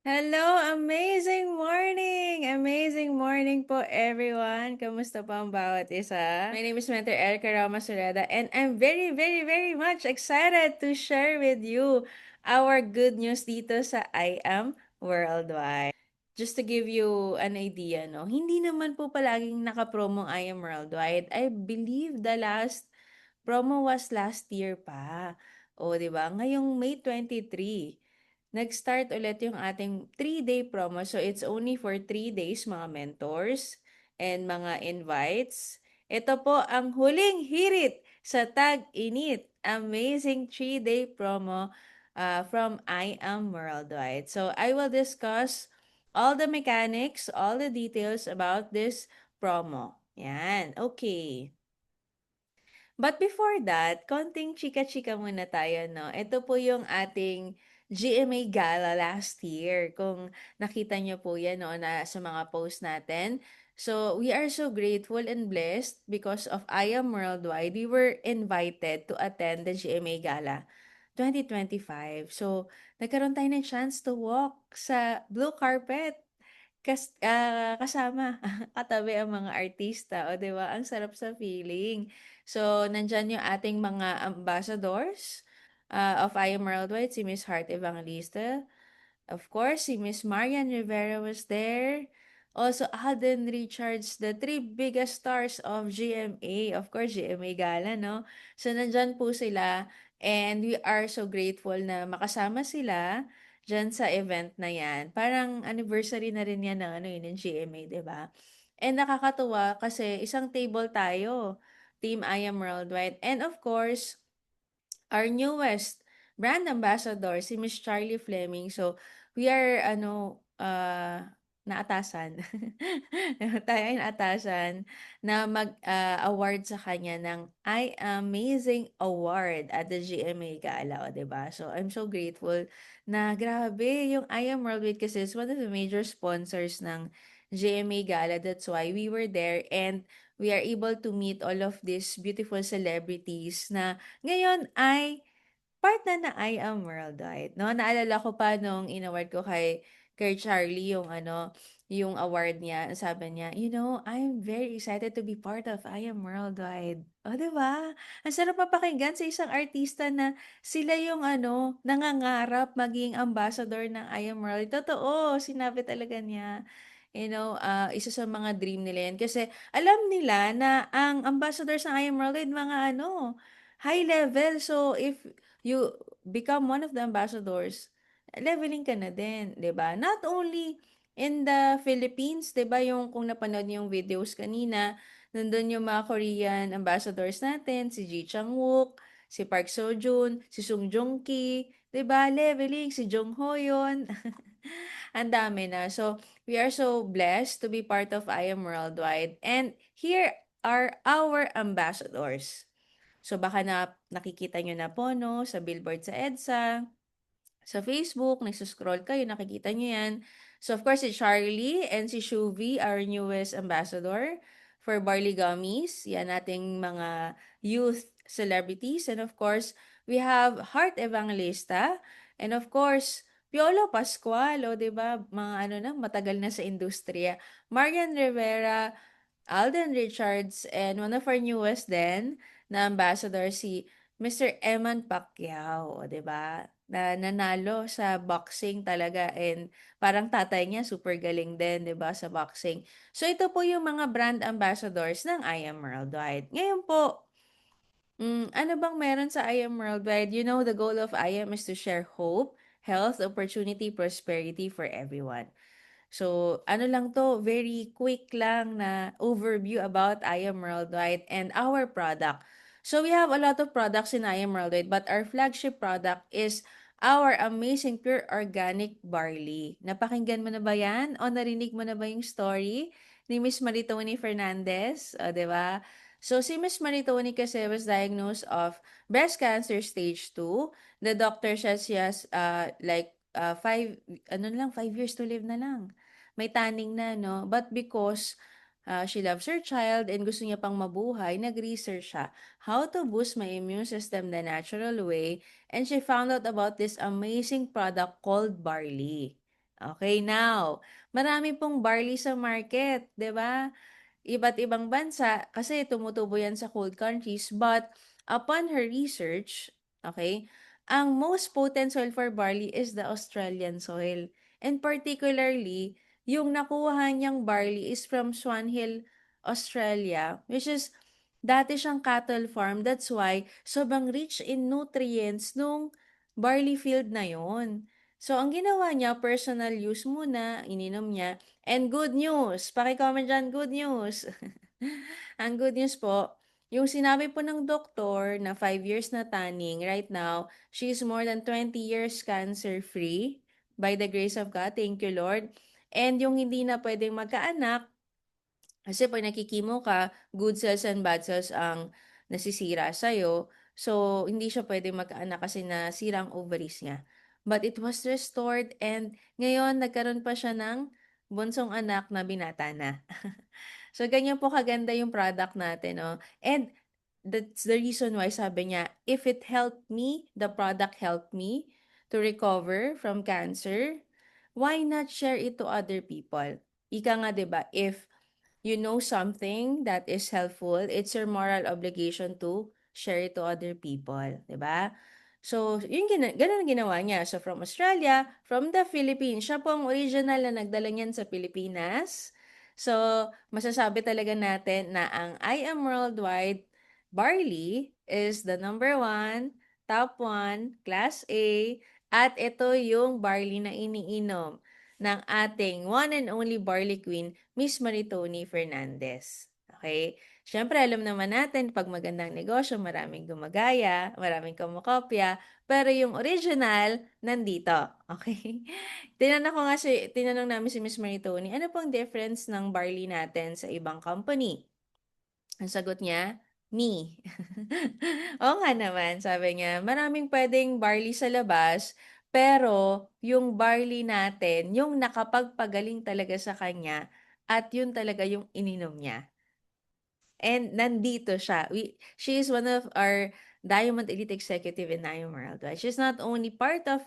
Hello, amazing morning! Amazing morning po everyone. Kamusta po ang bawat isa? My name is Mentor Erica Ramos Sureda and I'm very, very, very much excited to share with you our good news dito sa I Am Worldwide. Just to give you an idea, no? Hindi naman po palaging naka-promo ang I Am Worldwide. I believe the last promo was last year pa. O, di ba? Ngayong May 23, nag-start ulit yung ating 3-day promo. So, it's only for 3 days, mga mentors and mga invites. Ito po ang huling hirit sa Tag-Init. Amazing 3-day promo from I Am Worldwide. So, I will discuss all the mechanics, all the details about this promo. Yan. Okay. But before that, konting chika-chika muna tayo, no? Ito po yung ating GMA Gala last year. Kung nakita nyo po yan, no, na sa mga post natin. So, we are so grateful and blessed because of I Am Worldwide. We were invited to attend the GMA Gala 2025. So, nagkaroon tayo ng chance to walk sa blue carpet kasama, katabi ang mga artista, o 'di ba? Ang sarap sa feeling. So, nandiyan yung ating mga ambassadors of I Am Worldwide, si Miss Heart Evangelista. Of course, si Miss Marian Rivera was there. Also, Alden Richards, the three biggest stars of GMA. Of course, GMA Gala, no? So, nandyan po sila. And we are so grateful na makasama sila dyan sa event na yan. Parang anniversary na rin yan ng, ano, yun, ng GMA, di ba? And nakakatuwa kasi isang table tayo, Team I Am Worldwide. And of course, our newest brand ambassador, si Miss Charlie Fleming. So, we are, naatasan. Tayo ay naatasan na mag-award sa kanya ng I Amazing Award at the GMA Gala, o, 'di ba? So, I'm so grateful na grabe yung I Am Worldwide kasi is one of the major sponsors ng GMA Gala. That's why we were there and we are able to meet all of these beautiful celebrities na ngayon ay part na na I Am Worldwide, 'no? Naalala ko pa nung in-award ko kay Charlie yung ano, yung award niya, ang sabi niya, "You know, I'm very excited to be part of I Am Worldwide." Oh, 'di ba? Ang sarap mapakinggan sa isang artista na sila yung ano, nangangarap maging ambassador ng I Am World. Totoo, sinabi talaga niya. Isa sa mga dream nila yan. Kasi alam nila na ang ambassadors ng I Am Worldwide, mga ano, high level. So, if you become one of the ambassadors, leveling ka na din, 'di ba? Not only in the Philippines, 'di ba, yung kung napanood niyo yung videos kanina, nandun yung mga Korean ambassadors natin, si Ji Chang-wook, si Park Seo-joon, si Sung Joong-ki, 'di ba? Leveling si Jong Ho yun. Ang dami na. So, we are so blessed to be part of I Am Worldwide. And here are our ambassadors. So baka nakikita nyo na po, no, sa billboard sa EDSA, sa Facebook, nagsuscroll kayo, nakikita nyo yan. So of course, si Charlie and si Shuvi, our newest ambassador for Barley Gummies. Yan ating mga youth celebrities. And of course, we have Heart Evangelista. And of course, Piolo Pascual, o 'di ba? Mga ano na, matagal na sa industriya. Marian Rivera, Alden Richards, and one of our newest din na ambassador, si Mr. Eman Pacquiao, o 'di ba? Na nanalo sa boxing talaga and parang tatay niya super galing din, 'di ba, sa boxing. So ito po yung mga brand ambassadors ng I Am Worldwide. Ngayon po, ano bang meron sa I Am Worldwide? You know, the goal of I Am is to share hope, health, opportunity, prosperity for everyone. So, ano lang to, very quick lang na overview about I Am Worldwide and our product. So, we have a lot of products in I Am Worldwide, but our flagship product is our amazing pure organic barley. Napakinggan mo na ba yan? O narinig mo na ba yung story ni Miss Maritoni Fernandez? O, di ba? So, si Miss Maritoni kasi was diagnosed of breast cancer stage 2. The doctor says she has five, 5 years to live na lang. May tanning na, no? But because she loves her child and gusto niya pang mabuhay, nag-research siya how to boost my immune system the natural way, and she found out about this amazing product called barley. Okay, now, marami pong barley sa market, 'di ba? Iba't ibang bansa kasi tumutubo yan sa cold countries. But upon her research, okay, ang most potent soil for barley is the Australian soil. And particularly, yung nakuha niyang barley is from Swan Hill, Australia, which is dati siyang cattle farm. That's why sobrang rich in nutrients nung barley field na yon. So, ang ginawa niya, personal use muna, ininom niya. And good news, paki-comment dyan, good news. Ang good news po, yung sinabi po ng doktor na 5 years na tanning, right now, she is more than 20 years cancer-free by the grace of God. Thank you, Lord. And yung hindi na pwedeng magkaanak, kasi pag nakikimo ka, good cells and bad cells ang nasisira sa'yo. So, hindi siya pwedeng magkaanak kasi nasira ang ovaries niya. But it was restored and ngayon nagkaroon pa siya ng bunsong anak na binata na. So, ganyan po kaganda yung product natin, no? And that's the reason why sabi niya, if it helped me, the product helped me to recover from cancer, why not share it to other people? Ika nga, 'di ba? If you know something that is helpful, it's your moral obligation to share it to other people, 'di ba? So, ganun ang ginawa niya. So, from Australia, from the Philippines, siya po ang original na nagdala niyan sa Pilipinas. So, masasabi talaga natin na ang I Am Worldwide Barley is the number one, top one, class A, at ito yung barley na iniinom ng ating one and only barley queen, Miss Maritoni Fernandez. Okay? Siyempre, alam naman natin, pag magandang negosyo, maraming gumagaya, maraming kumukopya, pero yung original, nandito. Okay? Tinanong namin si Miss Maritoni, ano pong difference ng barley natin sa ibang company? Ang sagot niya, me. Oo nga naman, sabi niya, maraming pwedeng barley sa labas, pero yung barley natin, yung nakapagpagaling talaga sa kanya, at yun talaga yung ininom niya. And nandito siya. She is one of our Diamond Elite Executive in Diamond Worldwide. She's not only part of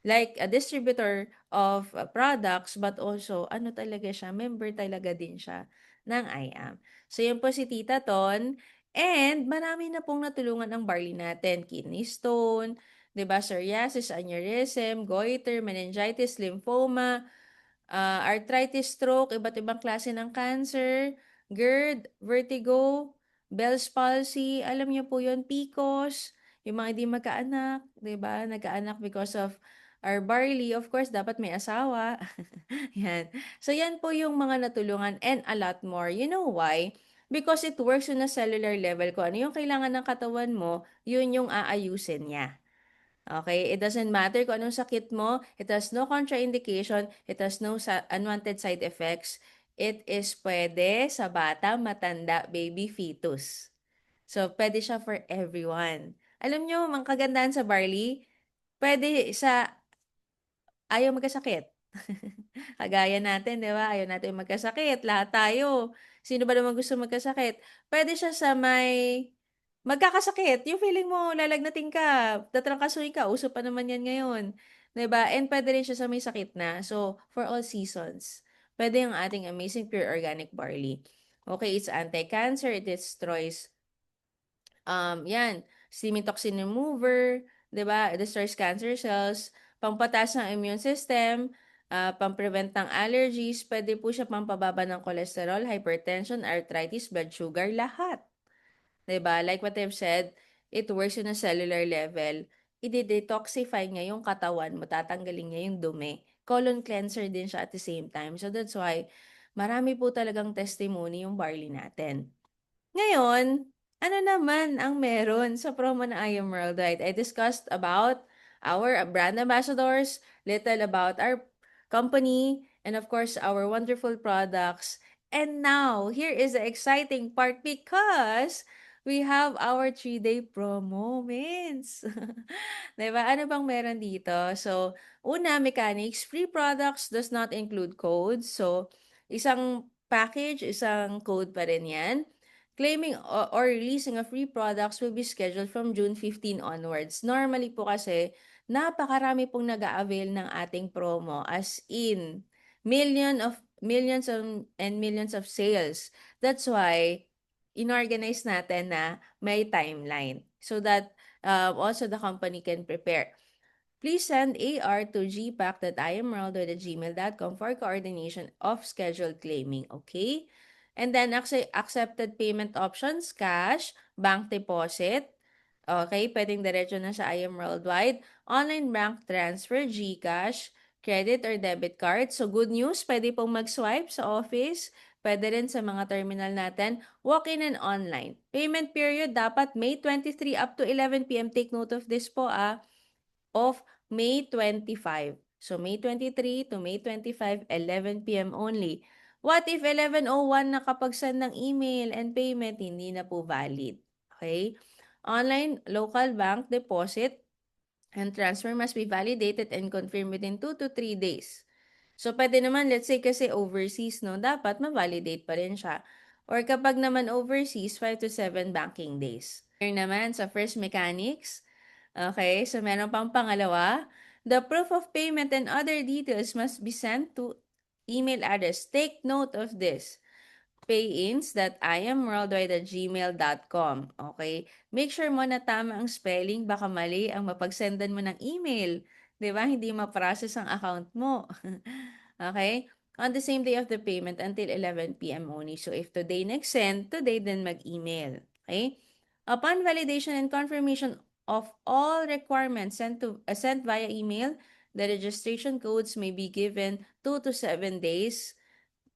like a distributor of products, but also ano talaga siya, member talaga din siya ng IAM. So yan po si Tita Ton. And marami na pong natulungan ang barley natin. Kidney stone, 'di ba? Psoriasis, aneurysm, goiter, meningitis, lymphoma, arthritis, stroke, iba't ibang klase ng cancer, GERD, vertigo, Bell's palsy, alam niyo po yon, PCOS, yung mga hindi magkaanak, 'di ba? Nagkaanak because of our barley. Of course, dapat may asawa. Yan. So, yan po yung mga natulungan and a lot more. You know why? Because it works on a cellular level. Kung ano yung kailangan ng katawan mo, yun yung aayusin niya. Okay, it doesn't matter kung anong sakit mo, it has no contraindication, it has no unwanted side effects. It is pwede sa bata, matanda, baby, fetus. So, pwede siya for everyone. Alam nyo, ang kagandahan sa barley, pwede sa ayaw magkasakit. Kagaya natin, di ba? Ayaw natin magkasakit. Lahat tayo. Sino ba naman gusto magkasakit? Pwede siya sa may magkakasakit. Yung feeling mo, lalagnating ka, tatrangkasuhin ka. Uso pa naman yan ngayon. Di ba? And pwede rin siya sa may sakit na. So, for all seasons, pwede yung ating amazing pure organic barley. Okay, it's anti-cancer. It destroys yan, toxin remover, 'di ba? Destroys cancer cells, pampataas ng immune system, pamprevent ng allergies, pwede po siya pampababa ng cholesterol, hypertension, arthritis, blood sugar, lahat. 'Di ba? Like what I've said, it works on a cellular level. I-detoxify niya yung katawan mo, tatanggalin niya yung dumi. Colon cleanser din siya at the same time. So that's why marami po talagang testimony yung barley natin. Ngayon, ano naman ang meron sa promo na I Am Worldwide? I discussed about our brand ambassadors, little about our company, and of course, our wonderful products. And now, here is the exciting part because we have our 3-day promo, Mins. Diba? Ano bang meron dito? So, una, mechanics, free products does not include codes. So, isang package, isang code pa rin yan. Claiming or releasing of free products will be scheduled from June 15 onwards. Normally po kasi, napakarami pong nag-a-avail ng ating promo, as in millions and millions of sales. That's why inorganize natin na may timeline so that also the company can prepare. Please send AR to gpack.imworld@gmail.com for coordination of scheduled claiming, okay? And then accepted payment options, cash, bank deposit, okay? Pwedeng diretso na sa IM Worldwide, online bank transfer, GCash, credit or debit card. So good news, pwede pong mag-swipe sa office, pwede rin sa mga terminal natin, walk-in and online. Payment period dapat May 23 up to 11 p.m. Take note of this po of May 25. So May 23 to May 25, 11 p.m. only. What if 11:01 nakapag-send ng email and payment, hindi na po valid? Okay? Online local bank deposit and transfer must be validated and confirmed within 2 to 3 days. So, pwede naman, let's say kasi overseas, no, dapat ma-validate pa rin siya. Or kapag naman overseas, 5 to 7 banking days. Clear naman sa first mechanics. Okay, so meron pang pangalawa. The proof of payment and other details must be sent to email address. Take note of this. payins.imworldwide@gmail.com. Okay? Make sure mo na tama ang spelling, baka mali ang mapagsendan mo ng email. 'Di ba? Hindi ma-process ang account mo. Okay? On the same day of the payment until 11 p.m. only. So if today next send, today then mag-email. Okay? Upon validation and confirmation of all requirements sent via email, the registration codes may be given 2 to 7 days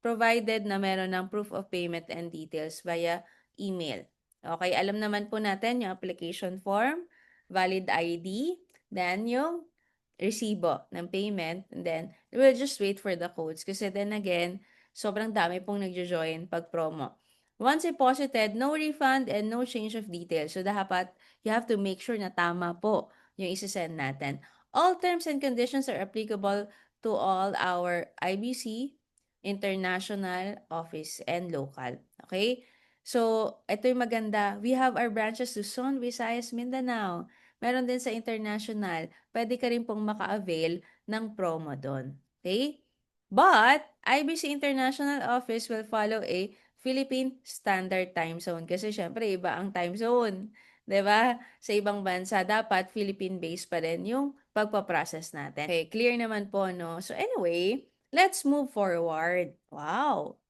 provided na meron ng proof of payment and details via email. Okay, alam naman po natin yung application form, valid ID, then yung resibo ng payment, and then we'll just wait for the codes kasi then again, sobrang dami pong nagjo-join pag promo. Once deposited, no refund and no change of details. So dapat you have to make sure na tama po yung isasend natin. All terms and conditions are applicable to all our IBC, international, office, and local. Okay? So, ito yung maganda. We have our branches to Luzon, Visayas, Mindanao. Meron din sa international. Pwede ka rin pong maka-avail ng promo doon. Okay? But, IBC International Office will follow a Philippine Standard Time Zone. Kasi syempre, iba ang time zone. 'Di ba? Sa ibang bansa, dapat Philippine-based pa rin yung pagpaprocess natin. Okay, clear naman po, no? So anyway, let's move forward. Wow!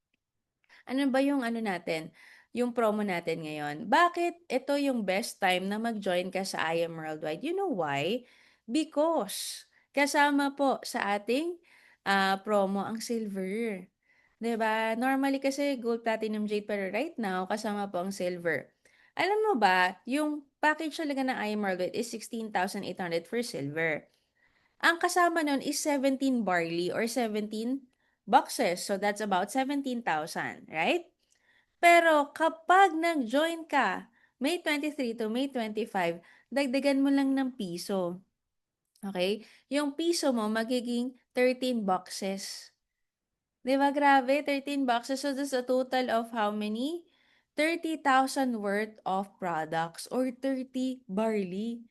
Ano ba yung ano natin, yung promo natin ngayon? Bakit ito yung best time na mag-join ka sa I Am Worldwide? You know why? Because kasama po sa ating promo ang silver. 'Di ba? Normally kasi gold, platinum, jade, pero right now kasama po ang silver. Alam mo ba, yung package talaga ng I Am Worldwide is 16,800 for silver. Ang kasama nun is 17 barley or 17 boxes. So that's about 17,000, right? Pero kapag nag-join ka, May 23 to May 25, dagdagan mo lang ng piso. Okay? Yung piso mo magiging 13 boxes. 'Di ba grabe? 13 boxes. So that's a total of how many? 30,000 worth of products or 30 barley.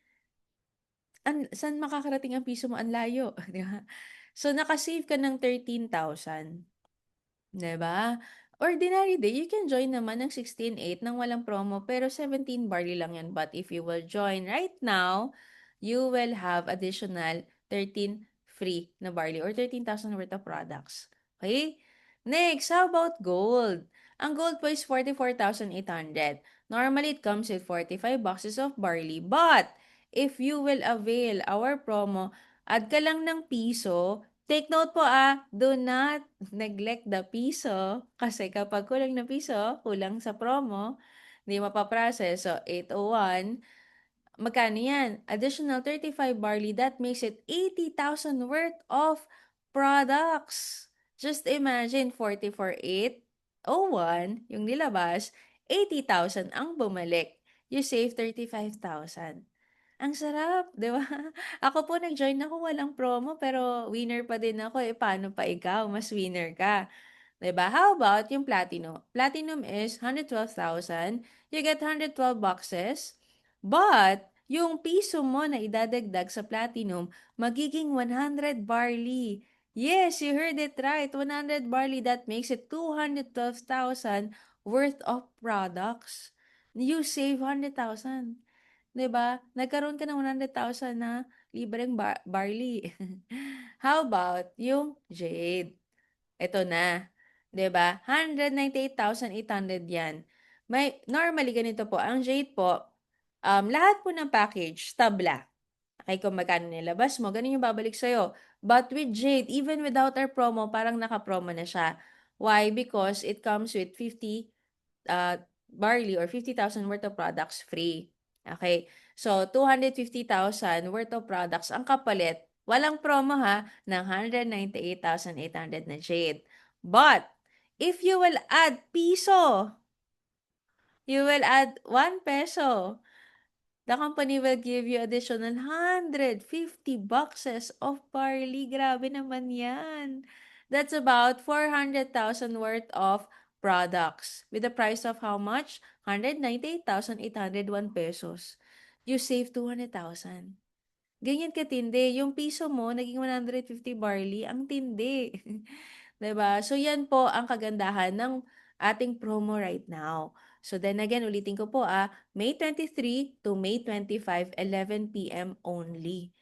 Saan makakarating ang piso mo? Ang layo, 'di ba? So, naka-save ka ng 13,000. 'Di ba? Ordinary day, you can join naman ng 16.8 nang walang promo, pero 17 barley lang yun. But if you will join right now, you will have additional 13 free na barley or 13,000 worth of products. Okay? Next, how about gold? Ang gold po is 44,800. Normally, it comes with 45 boxes of barley. But, if you will avail our promo, add ka lang ng piso. Take note po do not neglect the piso kasi kapag kulang na piso, kulang sa promo, hindi mapaprocess. So, 801, magkano yan? Additional 35 barley, that makes it 80,000 worth of products. Just imagine, 44,801 yung nilabas, 80,000 ang bumalik. You save 35,000. Ang sarap, 'di ba? Ako po nag-join ako walang promo pero winner pa din ako, eh, paano pa ikaw mas winner ka, 'di ba? How about yung platinum? Platinum is 112,000, you get 112 boxes, but yung piso mo na idadagdag sa platinum, magiging 100 barley. Yes, you heard it right. 100 barley, that makes it 212,000 worth of products. You save 100,000. 'Di ba? Nagkaroon ka ng 100,000 na libreng barley. How about yung jade? Ito na, 'di ba? 198,800 'yan. May normally ganito po, ang jade po, lahat po ng package tabla. Okay, kung magkano nilabas mo, ganun yung babalik sa'yo. But with Jade, even without our promo, parang naka-promo na siya. Why? Because it comes with 50 barley or 50,000 worth of products free. Okay? So, 250,000 worth of products ang kapalit. Walang promo ha, ng 198,800 na Jade. But, if you will add piso, you will add 1 peso. The company will give you additional 150 boxes of barley. Grabe naman yan. That's about 400,000 worth of products. With the price of how much? 198,801 pesos. You save 200,000. Ganyan katindi. Yung piso mo, naging 150 barley. Ang tindi. 'Di ba? So, yan po ang kagandahan ng ating promo right now. So, then again, ulitin ko po May 23 to May 25, 11 p.m. only.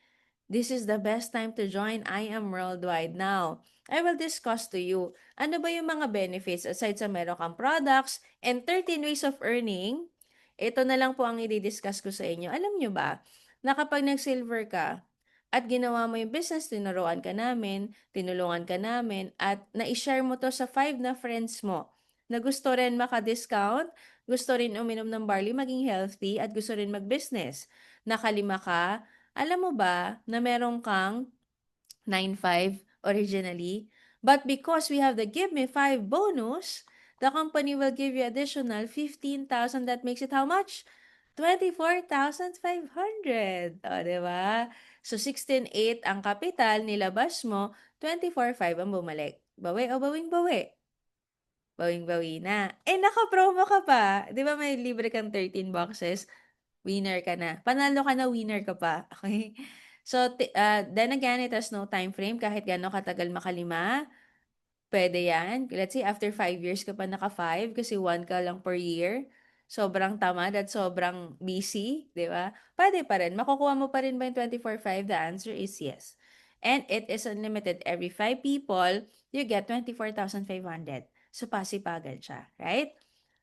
This is the best time to join I Am Worldwide now. I will discuss to you ano ba yung mga benefits aside sa meron kang products and 13 ways of earning. Ito na lang po ang i-discuss ko sa inyo. Alam nyo ba na kapag nag-silver ka at ginawa mo yung business, tinuruan ka namin, tinulungan ka namin, at na-share mo to sa 5 na friends mo na gusto rin maka-discount, gusto rin uminom ng barley, maging healthy, at gusto rin mag-business. Nakalima ka, alam mo ba na meron kang 9.5 originally? But because we have the Give Me 5 bonus, the company will give you additional 15,000. That makes it how much? 24,500. O, di ba? So, 16,800 ang kapital, nilabas mo, 24,500 ang bumalik. Bawi o bawing-bawi? Bawing-bawi na. Eh, naka-promo ka pa. Di ba may libre kang 13 boxes? Winner ka na. Panalo ka na, winner ka pa. Okay? So, then again, it has no time frame kahit gaano katagal makalima. Pwede yan. Let's say, after 5 years ka pa naka-5 kasi 1 ka lang per year. Sobrang tamad at sobrang busy, di ba? Pwede pa rin. Makukuha mo pa rin ba yung 24/5? The answer is yes. And it is unlimited. Every 5 people, you get 24,500. So, pasipagan siya, right?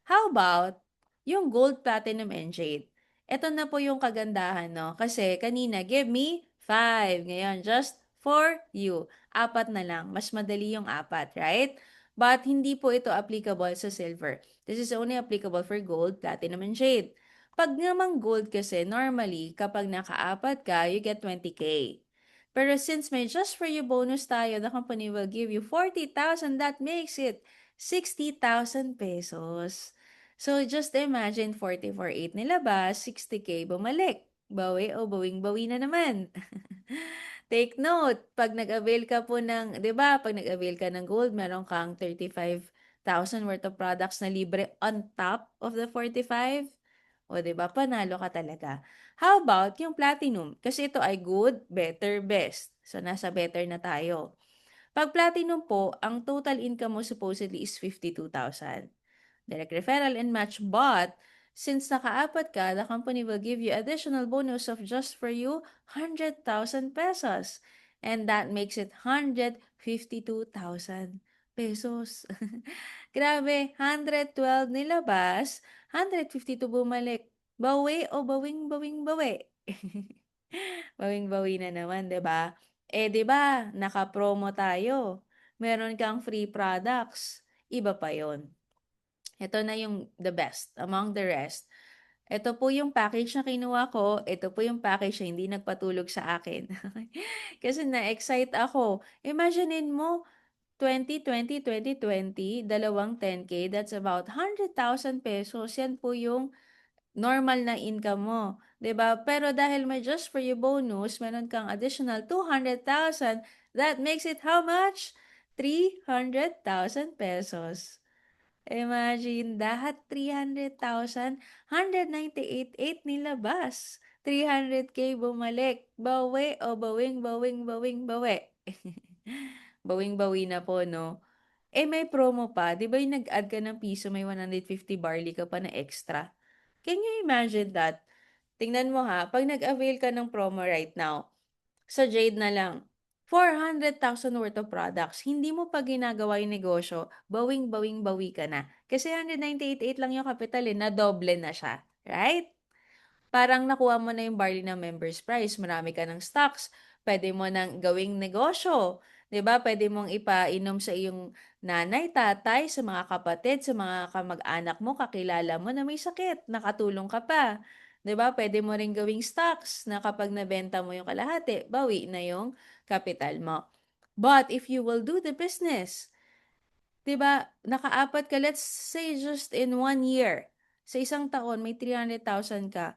How about yung gold, platinum, and jade? Ito na po yung kagandahan, no? Kasi kanina, give me 5. Ngayon, just for you. Apat na lang. Mas madali yung apat, right? But hindi po ito applicable sa silver. This is only applicable for gold, platinum, and jade. Pag namang gold kasi, normally, kapag nakaapat ka, you get 20K. Pero since may just for you bonus tayo, the company will give you 40,000. That makes it 60,000 pesos. So, just imagine 40 for 8 nilabas, 60K bumalik. Bawi o bawing-bawi na naman. Take note, pag nag-avail ka po ng, 'di ba, pag nag-avail ka ng gold, meron kang 35,000 worth of products na libre on top of the 45. O, 'di ba, panalo ka talaga. How about yung platinum? Kasi ito ay good, better, best. So, nasa better na tayo. Pag platinum po, ang total income mo supposedly is 52,000. Direct referral and match, but since nakaapat ka, the company will give you additional bonus of just for you 100,000 pesos. And that makes it 152,000 pesos. Grabe, 112 nilabas, 152 bumalik. Bawi o bawing-bawing-bawi? Bawing-bawi na naman, 'di ba? Eh, 'di ba, naka-promo tayo. Meron kang free products. Iba pa 'yon. Ito na yung the best among the rest. Ito po yung package na kinuha ko. Ito po yung package na hindi nagpatulog sa akin. Kasi na-excite ako. Imaginein mo, 2020, 2020, dalawang 10K, that's about 100,000 pesos. Yan po yung normal na income mo. 'Di ba? Pero dahil may just for you bonus, meron kang additional 200,000. That makes it how much? 300,000 pesos. Imagine, lahat 300,000, 198,800 nilabas. 300K bumalik. Bawi o bawing, bawing, bawing, bawi. Bawing-bawi na po, no? Eh, may promo pa. Di ba yung nag-add ka ng piso, may 150 barley ka pa na extra? Can you imagine that? Tingnan mo ha, pag nag-avail ka ng promo right now, sa Jade na lang, 400,000 worth of products. Hindi mo pa ginagawa yung negosyo, bawing-bawing-bawi ka na. Kasi 198.8 lang yung kapital na doble na siya. Right? Parang nakuha mo na yung barley na members price, marami ka ng stocks, pwede mo nang gawing negosyo, 'di ba? Pwede mong ipainom sa iyong nanay, tatay, sa mga kapatid, sa mga kamag-anak mo, kakilala mo na may sakit, nakatulong ka pa. 'Di ba? Pwede mo ring gawing stocks na kapag nabenta mo yung kalahati, bawi na yung kapital mo. But if you will do the business, 'di ba? Nakaapat ka, let's say just in 1 year. Sa isang taon may 300,000 ka.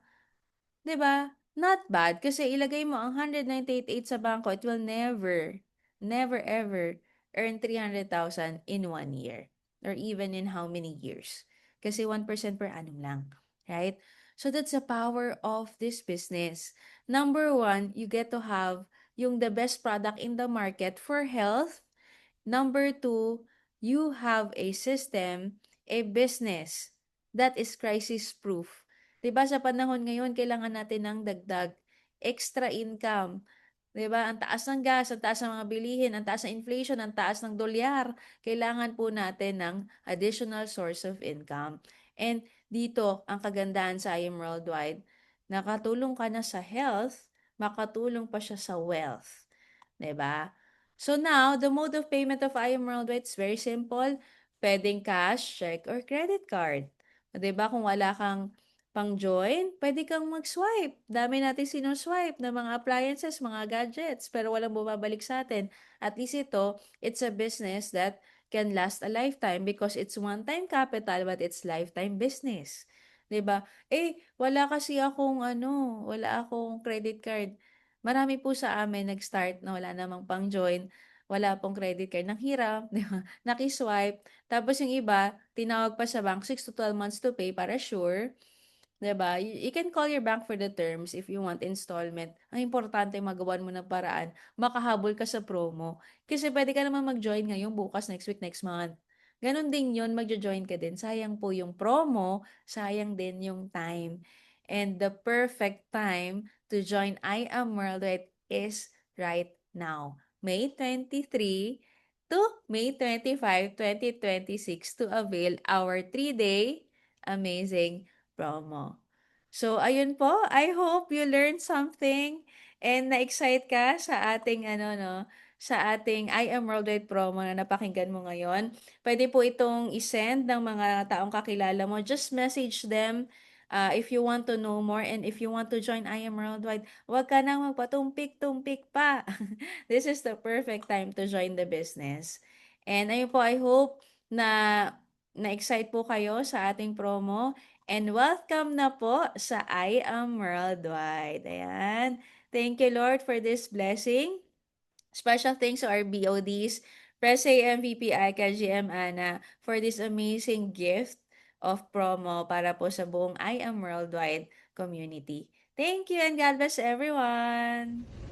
'Di ba? Not bad kasi ilagay mo ang 198.8 sa bangko, it will never, never ever earn 300,000 in 1 year or even in how many years. Kasi 1% per annum lang, right? So that's the power of this business. Number one, you get to have yung the best product in the market for health. Number two, you have a system, a business that is crisis-proof. 'Di ba sa panahon ngayon, kailangan natin ng dagdag extra income. 'Di ba? Ang taas ng gas, ang taas ng mga bilihin, ang taas ng inflation, ang taas ng dolyar. Kailangan po natin ng additional source of income. And dito, ang kagandahan sa IM Worldwide, nakatulong ka na sa health, makatulong pa siya sa wealth. 'Di ba? So now, the mode of payment of IM Worldwide is very simple. Pwedeng cash, check, or credit card. 'Di ba? Kung wala kang pang-join, pwede kang mag-swipe. Dami natin sino-swipe ng mga appliances, mga gadgets, pero walang bumabalik sa atin. At least ito, it's a business that can last a lifetime because it's one-time capital but it's lifetime business. 'Di ba? Eh, wala kasi akong wala akong credit card. Marami po sa amin nag-start na wala namang pang-join, wala pong credit card, nang hirap, 'di ba? Naki-swipe, tapos yung iba, tinawag pa sa bank 6 to 12 months to pay para sure. 'Di ba? You can call your bank for the terms if you want installment. Ang importante magawan mo ng paraan, makahabol ka sa promo. Kasi pwede ka naman mag-join ngayon, bukas, next week, next month. Ganon din yun, magjo-join ka din. Sayang po yung promo, sayang din yung time. And the perfect time to join I Am Worldwide is right now. May 23 to May 25, 2026 to avail our 3-day amazing promo. So, ayun po. I hope you learned something and na-excite ka sa ating sa ating I Am Worldwide promo na napakinggan mo ngayon. Pwede po itong isend ng mga taong kakilala mo. Just message them if you want to know more and if you want to join I Am Worldwide. Huwag ka nang magpatumpik-tumpik pa. This is the perfect time to join the business. And ayun po, I hope na na-excite po kayo sa ating promo. And welcome na po sa I Am Worldwide. Ayan. Thank you, Lord, for this blessing. Special thanks to our BODs, Presa MVP Ika GM Ana, for this amazing gift of promo para po sa buong I Am Worldwide community. Thank you and God bless everyone!